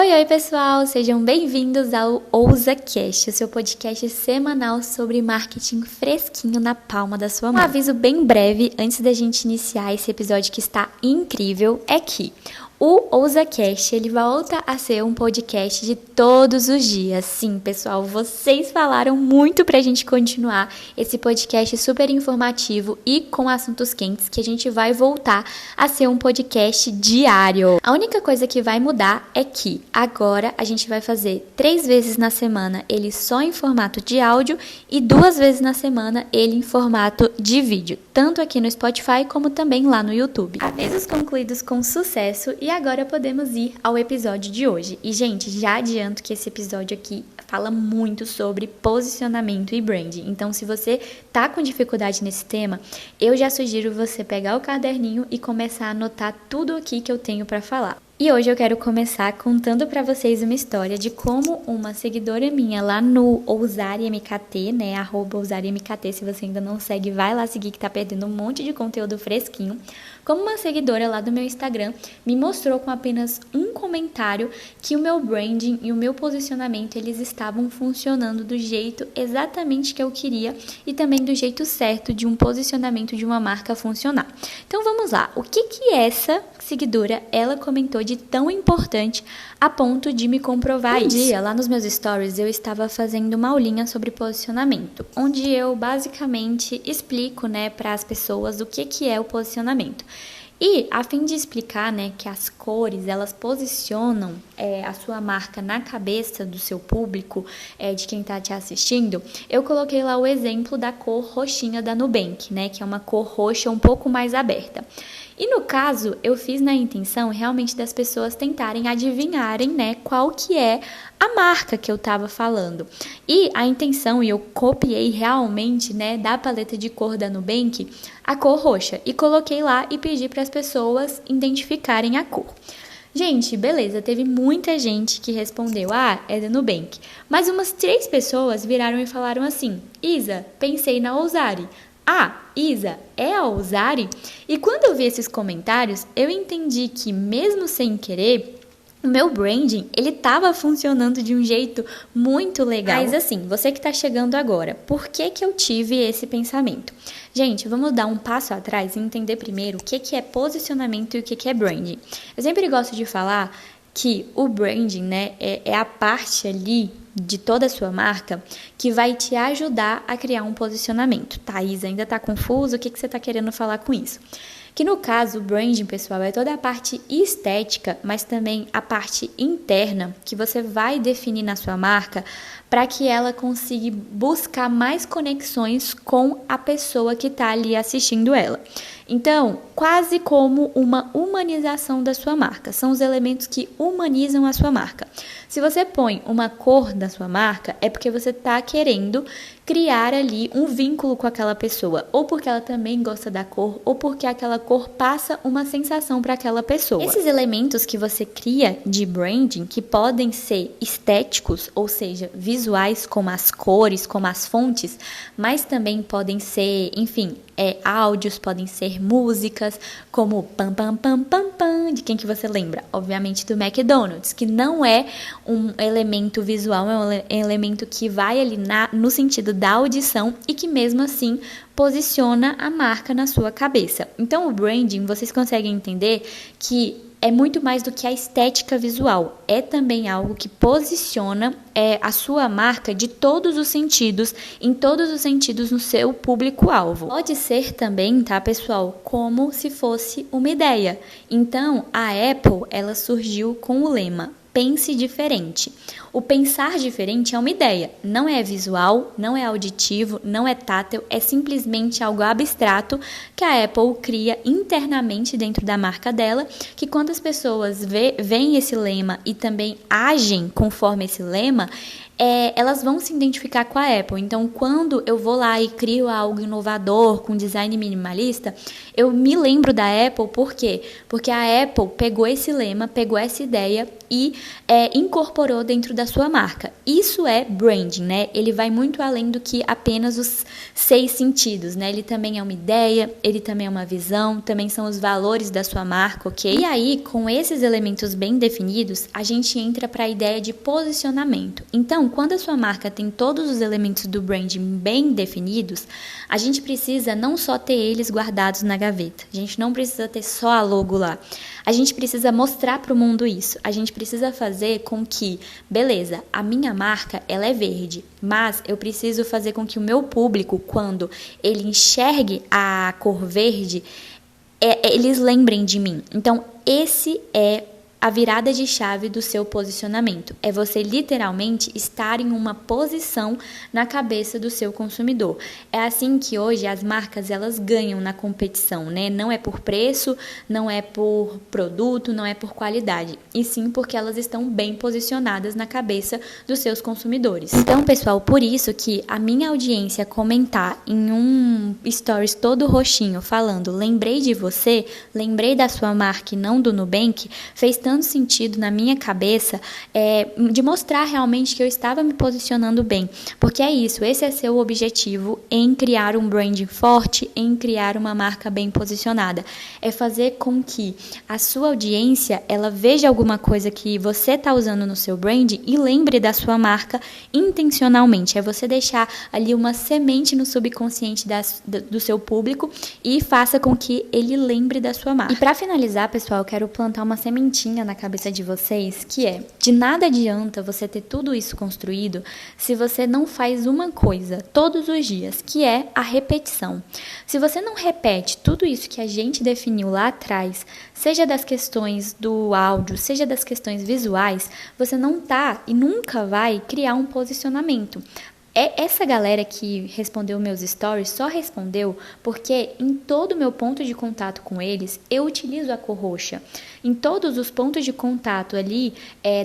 Oi, pessoal! Sejam bem-vindos ao OusaCast, o seu podcast semanal sobre marketing fresquinho na palma da sua mão. Um aviso bem breve antes da gente iniciar esse episódio que está incrível é que o OusaCast, ele volta a ser um podcast de todos os dias. Sim, pessoal, vocês falaram muito pra gente continuar esse podcast super informativo e com assuntos quentes, que a gente vai voltar a ser um podcast diário. A única coisa que vai mudar é que agora a gente vai fazer 3 vezes na semana ele só em formato de áudio e 2 vezes na semana ele em formato de vídeo, tanto aqui no Spotify como também lá no YouTube. Avisos concluídos com sucesso e agora podemos ir ao episódio de hoje. E, gente, já adianto que esse episódio aqui fala muito sobre posicionamento e branding. Então, se você tá com dificuldade nesse tema, eu já sugiro você pegar o caderninho e começar a anotar tudo aqui que eu tenho para falar. E hoje eu quero começar contando para vocês uma história de como uma seguidora minha lá no OusarMKT, né, @OusarMKT, se você ainda não segue, vai lá seguir que tá perdendo um monte de conteúdo fresquinho. Como uma seguidora lá do meu Instagram me mostrou com apenas um comentário que o meu branding e o meu posicionamento, eles estavam funcionando do jeito exatamente que eu queria e também do jeito certo de um posicionamento de uma marca funcionar. Então vamos lá, o que essa seguidora, ela comentou de tão importante a ponto de me comprovar isso? Um dia, lá nos meus stories, eu estava fazendo uma aulinha sobre posicionamento, onde eu basicamente explico, né, para as pessoas o que é o posicionamento. E, a fim de explicar, né, que as cores, elas posicionam a sua marca na cabeça do seu público, de quem está te assistindo, eu coloquei lá o exemplo da cor roxinha da Nubank, né, que é uma cor roxa um pouco mais aberta. E no caso, eu fiz na intenção realmente das pessoas tentarem adivinharem, né, qual que é a marca que eu estava falando. E a intenção, e eu copiei realmente, né, da paleta de cor da Nubank, a cor roxa. E coloquei lá e pedi para as pessoas identificarem a cor. Gente, beleza, teve muita gente que respondeu, é da Nubank. Mas umas 3 pessoas viraram e falaram assim, Isa, pensei na Ousari. Isa, é a Ousari? E quando eu vi esses comentários, eu entendi que mesmo sem querer, o meu branding, ele estava funcionando de um jeito muito legal. Mas assim, você que está chegando agora, por que eu tive esse pensamento? Gente, vamos dar um passo atrás e entender primeiro o que é posicionamento e o que é branding. Eu sempre gosto de falar que o branding, né, é a parte ali de toda a sua marca que vai te ajudar a criar um posicionamento. Thaís, ainda tá confuso? O que você tá querendo falar com isso? Que no caso, o branding, pessoal, é toda a parte estética, mas também a parte interna que você vai definir na sua marca para que ela consiga buscar mais conexões com a pessoa que está ali assistindo ela. Então, quase como uma humanização da sua marca. São os elementos que humanizam a sua marca. Se você põe uma cor da sua marca, é porque você está querendo criar ali um vínculo com aquela pessoa, ou porque ela também gosta da cor, ou porque aquela cor passa uma sensação para aquela pessoa. Esses elementos que você cria de branding, que podem ser estéticos, ou seja, visuais, como as cores, como as fontes, mas também podem ser, enfim, áudios, podem ser músicas, como pam pam pam pam pam, de quem que você lembra? Obviamente do McDonald's, que não é um elemento visual, é um elemento que vai ali no sentido da audição e que mesmo assim posiciona a marca na sua cabeça. Então o branding, vocês conseguem entender que é muito mais do que a estética visual, é também algo que posiciona a sua marca de todos os sentidos, em todos os sentidos no seu público-alvo. Pode ser também, tá, pessoal, como se fosse uma ideia. Então, a Apple, ela surgiu com o lema pense diferente. O pensar diferente é uma ideia, não é visual, não é auditivo, não é tátil, é simplesmente algo abstrato que a Apple cria internamente dentro da marca dela, que quando as pessoas veem esse lema e também agem conforme esse lema, elas vão se identificar com a Apple. Então, quando eu vou lá e crio algo inovador, com design minimalista, eu me lembro da Apple, por quê? Porque a Apple pegou esse lema, pegou essa ideia e incorporou dentro da sua marca. Isso é branding, né? Ele vai muito além do que apenas os 6 sentidos, né? Ele também é uma ideia, ele também é uma visão, também são os valores da sua marca, ok? E aí, com esses elementos bem definidos, a gente entra para a ideia de posicionamento. Então, quando a sua marca tem todos os elementos do branding bem definidos, a gente precisa não só ter eles guardados na gaveta, a gente não precisa ter só a logo lá. A gente precisa mostrar para o mundo isso. A gente precisa fazer com que, beleza, a minha marca ela é verde, mas eu preciso fazer com que o meu público, quando ele enxergue a cor verde, eles lembrem de mim. Então, esse é a virada de chave do seu posicionamento. É você literalmente estar em uma posição na cabeça do seu consumidor. É assim que hoje as marcas elas ganham na competição, né? Não é por preço, não é por produto, não é por qualidade, e sim porque elas estão bem posicionadas na cabeça dos seus consumidores. Então, pessoal, por isso que a minha audiência comentar em um stories todo roxinho falando lembrei de você, lembrei da sua marca e não do Nubank, fez tanto sentido na minha cabeça de mostrar realmente que eu estava me posicionando bem, porque é isso, esse é seu objetivo em criar um branding forte, em criar uma marca bem posicionada, é fazer com que a sua audiência, ela veja alguma coisa que você está usando no seu branding e lembre da sua marca intencionalmente, é você deixar ali uma semente no subconsciente do seu público e faça com que ele lembre da sua marca. E para finalizar, pessoal, eu quero plantar uma sementinha na cabeça de vocês, que é, de nada adianta você ter tudo isso construído se você não faz uma coisa todos os dias, que é a repetição. Se você não repete tudo isso que a gente definiu lá atrás, seja das questões do áudio, seja das questões visuais, você não tá e nunca vai criar um posicionamento. Essa galera que respondeu meus stories só respondeu porque em todo o meu ponto de contato com eles, eu utilizo a cor roxa. Em todos os pontos de contato ali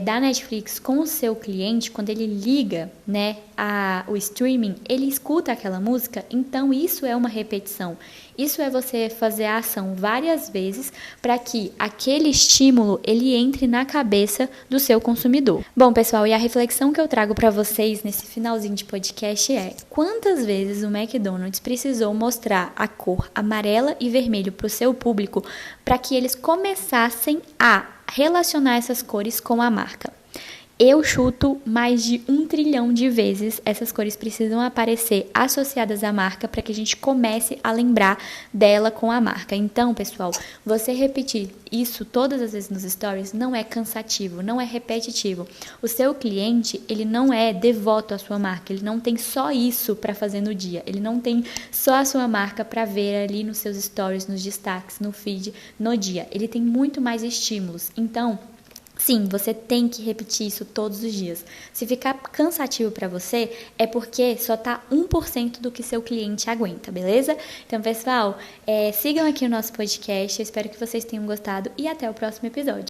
da Netflix com o seu cliente, quando ele liga, né, o streaming, ele escuta aquela música, então isso é uma repetição. Isso é você fazer a ação várias vezes para que aquele estímulo ele entre na cabeça do seu consumidor. Bom, pessoal, e a reflexão que eu trago para vocês nesse finalzinho de podcast é: quantas vezes o McDonald's precisou mostrar a cor amarela e vermelho para o seu público para que eles começassem a relacionar essas cores com a marca? Eu chuto mais de 1 trilhão de vezes essas cores precisam aparecer associadas à marca para que a gente comece a lembrar dela com a marca. Então, pessoal, você repetir isso todas as vezes nos stories não é cansativo, não é repetitivo. O seu cliente, ele não é devoto à sua marca, ele não tem só isso para fazer no dia, ele não tem só a sua marca para ver ali nos seus stories, nos destaques, no feed, no dia. Ele tem muito mais estímulos. Então, sim, você tem que repetir isso todos os dias. Se ficar cansativo para você, é porque só tá 1% do que seu cliente aguenta, beleza? Então, pessoal, sigam aqui o nosso podcast. Eu espero que vocês tenham gostado e até o próximo episódio.